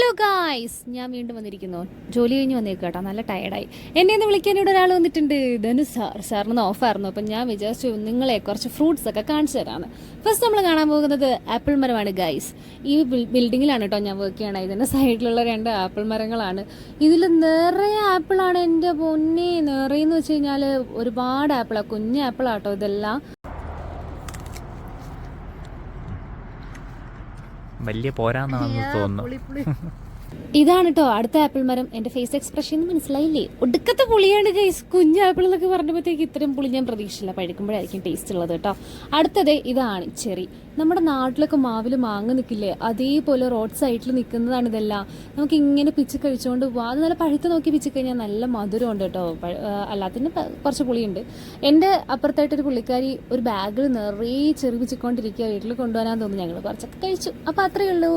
Hello guys, ഞാൻ വീണ്ടും വന്നിരിക്കുന്നു. ജോലി കഴിഞ്ഞ് വന്നേക്കും കേട്ടോ, നല്ല ടയർഡായി. എന്നെ ഒന്ന് വിളിക്കാൻ ഇവിടെ ഒരാൾ വന്നിട്ടുണ്ട്. ധനു സാറിന് ഓഫായിരുന്നു. അപ്പം ഞാൻ വിചാരിച്ചു നിങ്ങളെ കുറച്ച് ഫ്രൂട്ട്സ് ഒക്കെ കാണിച്ചു തരാമെന്ന്. ഫസ്റ്റ് നമ്മൾ കാണാൻ പോകുന്നത് ആപ്പിൾ മരമാണ് ഗായ്സ്. ഈ ബിൽഡിങ്ങിലാണ് കേട്ടോ ഞാൻ വർക്ക് ചെയ്യണത്. ഇതിൻ്റെ സൈഡിലുള്ള 2 ആപ്പിൾ മരങ്ങളാണ്. ഇതിൽ നിറയെ ആപ്പിളാണ്. എൻ്റെ പൊന്നെ, നിറയെന്ന് വെച്ച് കഴിഞ്ഞാൽ ഒരുപാട് ആപ്പിളാണ്. കുഞ്ഞ് ആപ്പിളാട്ടോ ഇതെല്ലാം. വലിയ പോരാന്നാണെന്ന് തോന്നുന്നു. ഇതാണ് കേട്ടോ അടുത്ത ആപ്പിൾ മരം. എൻ്റെ ഫേസ് എക്സ്പ്രഷൻ മനസ്സിലായില്ലേ? ഒടുക്കത്തെ പുളിയാണ് ഗൈസ്. കുഞ്ഞ് ആപ്പിൾ എന്നൊക്കെ പറഞ്ഞപ്പോഴത്തേക്ക് ഇത്രയും പുളി ഞാൻ പ്രതീക്ഷിച്ചില്ല. പഴുക്കുമ്പോഴായിരിക്കും ടേസ്റ്റ് ഉള്ളത് കേട്ടോ. അടുത്തത് ഇതാണ് ചെറി. നമ്മുടെ നാട്ടിലൊക്കെ മാവിൽ മാങ്ങ നിൽക്കില്ലേ, അതേപോലെ റോഡ് സൈഡിൽ നിൽക്കുന്നതാണ് ഇതെല്ലാം. നമുക്ക് ഇങ്ങനെ പിച്ച് കഴിച്ചുകൊണ്ട് പോകാം. അത് നല്ല പഴുത്ത് നോക്കി പിച്ച് കഴിഞ്ഞാൽ നല്ല മധുരമുണ്ട് കേട്ടോ. അല്ലാത്തതിന് കുറച്ച് പുളിയുണ്ട്. എൻ്റെ അപ്പുറത്തായിട്ടൊരു പുള്ളിക്കാരി ഒരു ബാഗിൽ നിറയെ ചെറി പിച്ചിക്കൊണ്ടിരിക്കുക. വീട്ടിൽ കൊണ്ടുപോകാനാന്ന് തോന്നുന്നു. ഞങ്ങൾ കുറച്ചൊക്കെ കഴിച്ചു. അപ്പോൾ അത്രയേ ഉള്ളൂ.